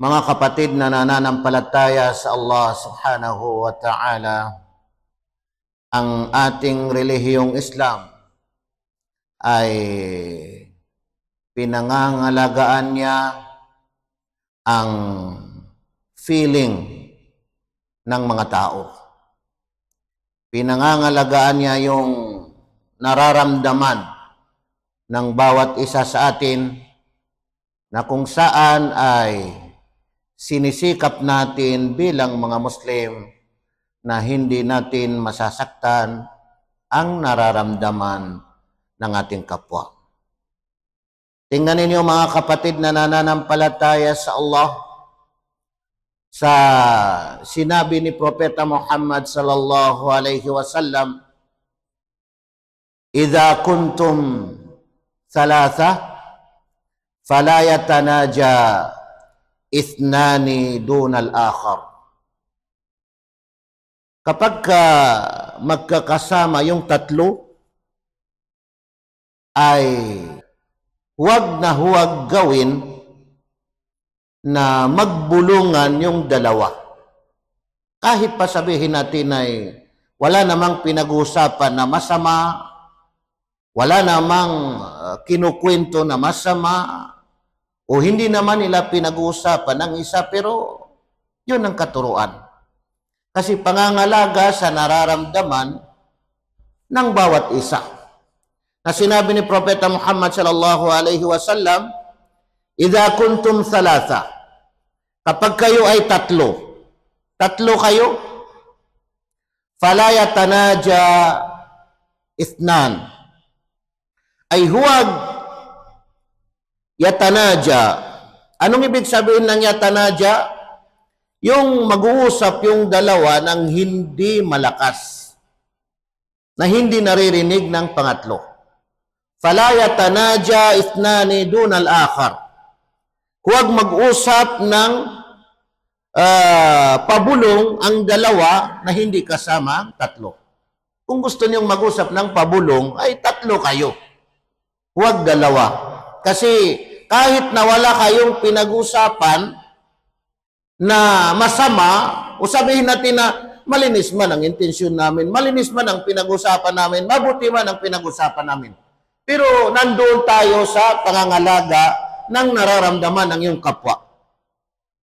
Mga kapatid na nananampalataya sa Allah subhanahu wa ta'ala, ang ating relihiyong Islam ay pinangangalagaan niya ang feeling ng mga tao. Pinangangalagaan niya yung nararamdaman ng bawat isa sa atin na kung saan ay sinisikap natin bilang mga Muslim na hindi natin masasaktan ang nararamdaman ng ating kapwa. Tingnan ninyo mga kapatid na nananampalataya sa Allah, sa sinabi ni Propeta Muhammad sallallahu alaihi wasallam, "Idza kuntum thalatha fala yatanaja ithnani dunal akhar." Kapag magkakasama yung tatlo, ay huwag gawin na magbulungan yung dalawa. Kahit pa sabihin natin ay wala namang pinag-uusapan na masama, wala namang kinukwento na masama, o hindi naman nila pinag-uusapan ng isa, pero yun ang katuruan. Kasi pangangalaga sa nararamdaman ng bawat isa. Na sinabi ni Propeta Muhammad sallallahu alaihi wasallam, "Idza kuntum thalatha," kapag kayo ay tatlo kayo, "fala yatanaja ithnan," ay huwag yatanaja. Anong ibig sabihin ng yatanaja? Yung mag-uusap yung dalawa ng hindi malakas, na hindi naririnig ng pangatlo. Fala yatanaja ithnani dunal akhar. Huwag mag-usap ng pabulong ang dalawa na hindi kasama ang tatlo. Kung gusto niyong mag-usap ng pabulong, ay tatlo kayo. Huwag dalawa. Kasi kahit na wala kayong pinag-usapan na masama, o sabihin natin na malinis man ang intensyon namin, malinis man ang pinag-usapan namin, mabuti man ang pinag-usapan namin, pero nandoon tayo sa pangangalaga ng nararamdaman ng iyong kapwa.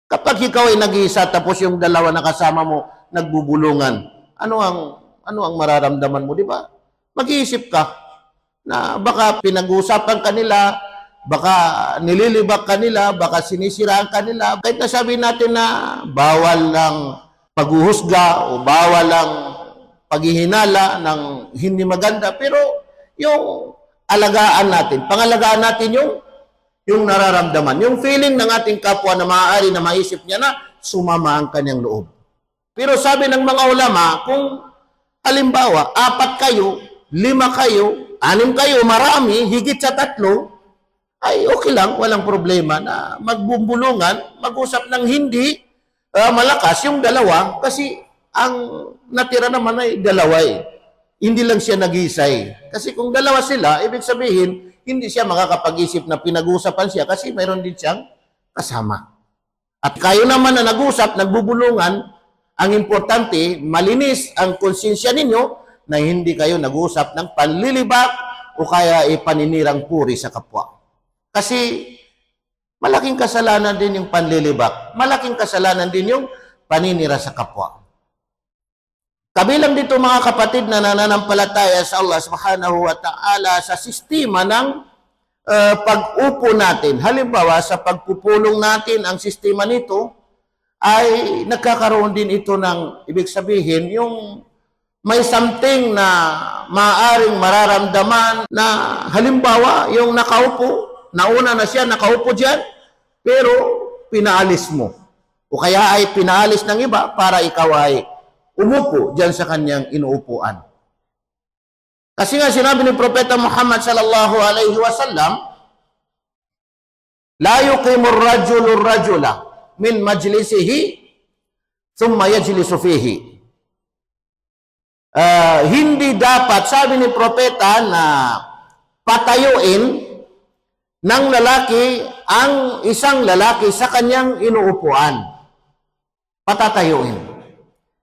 Kapag ikaw ay nag-iisa tapos yung dalawa na kasama mo nagbubulungan, ano ang mararamdaman mo, di ba? Mag-iisip ka na baka pinag-usapan kanila, baka nililibak kanila, baka sinisiraan kanila. Kahit nasabi natin na bawal ng paghuhusga o bawal ng paghihinala ng hindi maganda, pero yung alagaan natin, pangalagaan natin yung nararamdaman, yung feeling ng ating kapwa na maaari na maisip niya na sumama ang kanyang loob. Pero sabi ng mga ulama, kung halimbawa, 4 kayo, 5 kayo, 6 kayo, marami, higit sa 3, ay okay lang, walang problema na magbumbulungan, mag-usap ng hindi malakas yung dalawa, kasi ang natira naman ay dalawa eh. Hindi lang siya nag-iisa eh. Kasi kung dalawa sila, ibig sabihin, hindi siya makakapag-isip na pinag-uusapan siya kasi mayroon din siyang kasama. At kayo naman na nag-usap, nagbubulungan, ang importante, malinis ang konsensya ninyo na hindi kayo nag-usap ng panlilibak o kaya paninirang puri sa kapwa. Kasi malaking kasalanan din yung panlilibak. Malaking kasalanan din yung paninira sa kapwa. Kabilang dito mga kapatid na nananampalataya sa Allah subhanahu wa ta'ala sa sistema ng pag-upo natin. Halimbawa, sa pagpupulong natin, ang sistema nito ay nagkakaroon din ito ng, ibig sabihin, yung may something na maaaring mararamdaman na halimbawa, yung nakaupo, nauna na siya, nakaupo dyan, pero pinaalis mo. O kaya ay pinaalis ng iba para ikaw ay umupo dyan sa kanyang inuupuan. Kasi nga sinabi ni Propeta Muhammad sallallahu alaihi wasallam, "La yuqimu ar-rajulu ar-rajula min majlisihi thumma yajlisu fihi." Hindi dapat, sabi ni Propeta, na patayuin ng lalaki ang isang lalaki sa kanyang inuupuan. Patatayuin.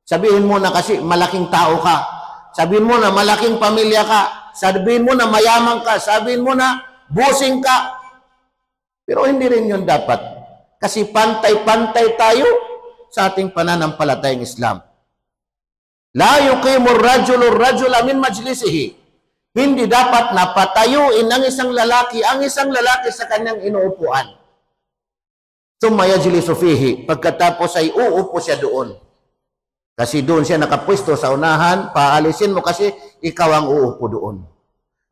Sabihin mo na kasi malaking tao ka. Sabihin mo na malaking pamilya ka. Sabihin mo na mayaman ka. Sabihin mo na busing ka. Pero hindi rin yun dapat. Kasi pantay-pantay tayo sa ating pananampalatayang Islam. La yuqimur rajula min majlisihi. Hindi dapat na patayuin ang isang lalaki sa kanyang inuupuan. Thumma yajlisu fihi. Pagkatapos ay uupo siya doon. Kasi doon siya nakapwesto sa unahan, paalisin mo kasi ikaw ang uupo doon.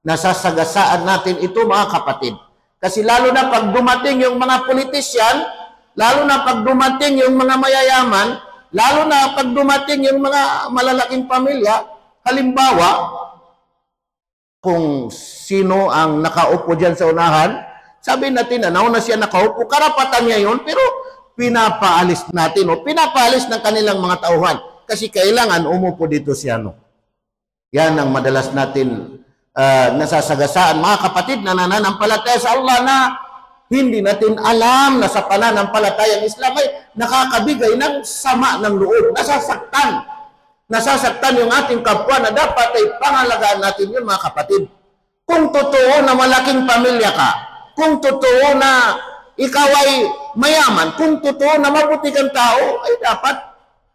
Nasasagasaan natin ito mga kapatid. Kasi lalo na pag dumating yung mga politisyan, lalo na pag dumating yung mga mayayaman, lalo na pag dumating yung mga malalaking pamilya, halimbawa, kung sino ang nakaupo dyan sa unahan, sabi natin na nauna siya nakaupo, karapatan niya yun, pero pinapaalis natin o pinapaalis ng kanilang mga tauhan. Kasi kailangan umupo dito siya. No? Yan ang madalas natin nasasagasaan. Mga kapatid na nananampalataya sa Allah na hindi natin alam na sa pananampalatayang Islam ay nakakabigay ng sama ng loob, nasasaktan. Nasasaktan yung ating kapwa na dapat ay pangalagaan natin yun mga kapatid. Kung totoo na malaking pamilya ka, kung totoo na ikaw ay mayaman, kung totoo na mabuti kang tao, ay dapat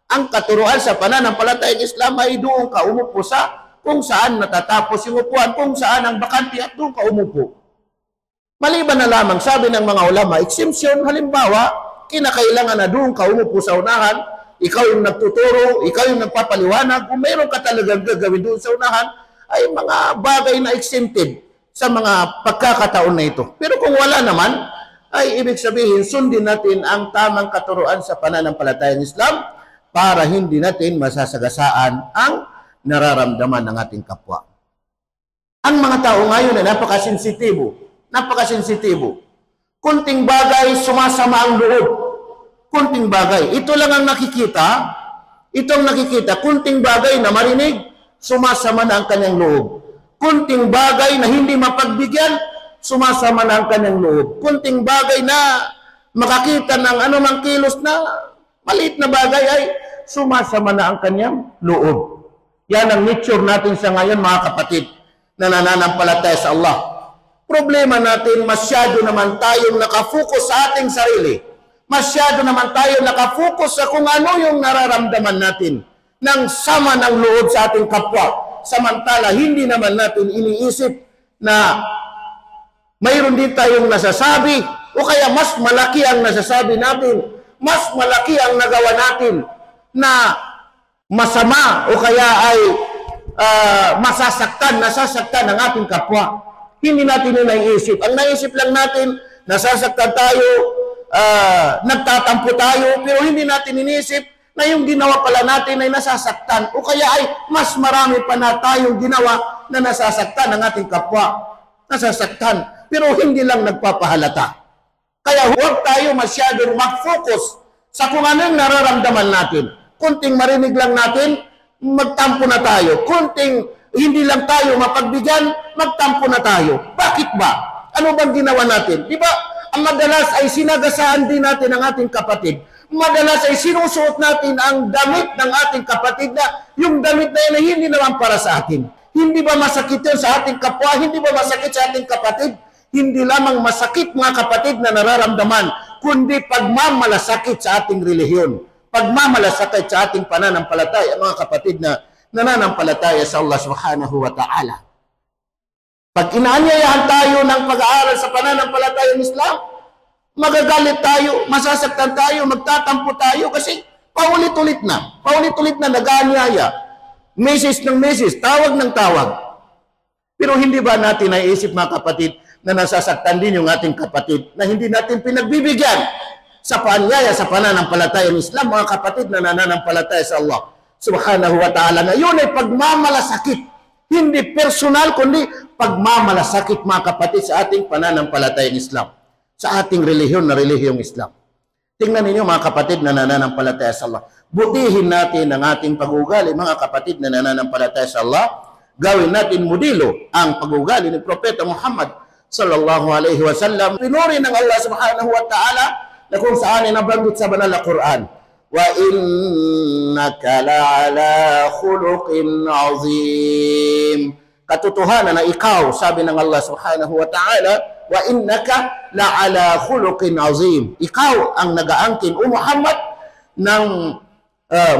ang katuruan sa pananampalatayang Islam ay doon ka umupo sa kung saan natatapos yung upuan, kung saan ang bakante at doon ka umupo. Maliban na lamang, sabi ng mga ulama, exemption, halimbawa, kinakailangan na doon ka umupo sa unahan, ikaw yung nagtuturo, ikaw yung nagpapaliwanag, kung mayroon ka talagang gagawin doon sa unahan, ay mga bagay na exempted sa mga pagkakataon na ito. Pero kung wala naman, ay ibig sabihin, sundin natin ang tamang katuruan sa pananampalatayang Islam para hindi natin masasagasaan ang nararamdaman ng ating kapwa. Ang mga tao ngayon ay napakasensitibo. Kunting bagay, sumasama ang loob. Kunting bagay. Ito lang ang nakikita. Itong nakikita. Kunting bagay na marinig, sumasama na ang kanyang loob. Kunting bagay na hindi mapagbigyan, sumasama na ang kanyang loob. Kunting bagay na makakita ng anumang kilos na maliit na bagay ay sumasama na ang kanyang loob. Yan ang nature natin sa ngayon mga kapatid na nananampalataya sa Allah. Problema natin, masyado naman tayong nakafocus sa ating sarili. Masyado naman tayo nakafocus sa kung ano yung nararamdaman natin ng sama ng loob sa ating kapwa. Samantala, hindi naman natin iniisip na mayroon din tayong nasasabi o kaya mas malaki ang nasasabi natin, mas malaki ang nagawa natin na masama o kaya ay nasasaktan ng ating kapwa. Hindi natin yun naiisip. Ang naisip lang natin, nasasaktan tayo, nagtatampo tayo, pero hindi natin inisip na yung ginawa pala natin ay nasasaktan o kaya ay mas marami pa na tayong ginawa na nasasaktan ng ating kapwa. Nasasaktan, pero hindi lang nagpapahalata. Kaya huwag tayo masyadong mag-focus sa kung anong nararamdaman natin. Kunting marinig lang natin, magtampo na tayo. Kunting hindi lang tayo mapagbigyan, magtampo na tayo. Bakit ba? Ano bang ginawa natin? Di ba? Ang madalas ay sinagasaan din natin ang ating kapatid. Madalas ay sinusuot natin ang damit ng ating kapatid na yung damit na yun ay hindi naman para sa atin. Hindi ba masakit yun sa ating kapwa? Hindi ba masakit sa ating kapatid? Hindi lamang masakit mga kapatid na nararamdaman, kundi pagmamalasakit sa ating relihiyon. Pagmamalasakit sa ating pananampalataya, mga kapatid na nananampalataya sa Allah subhanahu wa ta'ala. Pag inaanyayahan tayo ng pag-aaral sa pananampalatayang Islam, magagalit tayo, masasaktan tayo, magtatampo tayo kasi paulit-ulit na nag-aanyaya. Message ng message, tawag ng tawag. Pero hindi ba natin naiisip mga kapatid na nasasaktan din yung ating kapatid na hindi natin pinagbibigyan sa paanyaya sa pananampalatayang Islam, mga kapatid na nananampalataya sa Allah subhanahu wa ta'ala, na yun ay pagmamalasakit. Hindi personal, kundi pagmamalasakit mga kapatid sa ating pananampalatayang Islam, sa ating relihiyon na relihiyong Islam. Tingnan ninyo mga kapatid na nananampalataya sa Allah. Butihin natin ang ating pag-ugali, mga kapatid na nananampalataya sa Allah. Gawin natin modelo ang pag-ugali ni Propeta Muhammad sallallahu alaihi wasallam. Pinuri ng Allah subhanahu wa ta'ala na kung saan ay nabanggit sa banal na Quran, wa innaka la'ala khuluqin azim. Katotohanan na ikaw, sabi ng Allah subhanahu wa ta'ala, wa innaka la'ala khuluqin azim. Ikaw ang nagaangkin, O Muhammad, ng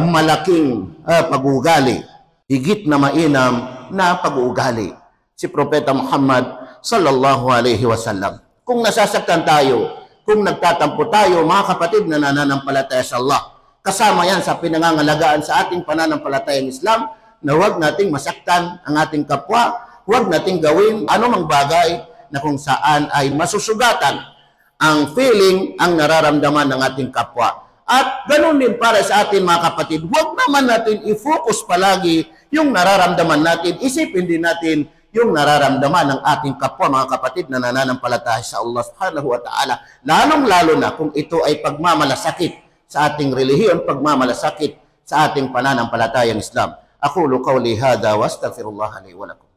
malaking pag-uugali, higit na mainam na pag-uugali. Si Propeta Muhammad sallallahu alaihi wasallam. Kung nasasaktan tayo, kung nagtatampo tayo, mga kapatid na nananampalataya sa Allah, kasama yan sa pinangangalagaan sa ating pananampalatayang Islam, na huwag nating masaktan ang ating kapwa, huwag nating gawin anumang bagay na kung saan ay masusugatan ang feeling, ang nararamdaman ng ating kapwa. At ganun din para sa atin mga kapatid, huwag naman natin i-focus palagi yung nararamdaman natin, isipin din natin yung nararamdaman ng ating kapwa mga kapatid na nananampalataya sa Allah subhanahu wa ta'ala. Lalong-lalo na kung ito ay pagmamalasakit sa ating relihiyon, pagmamalasakit sa ating pananampalatayang Islam. Aqulu qawli hadha wa astaghfirullah li wa lakum.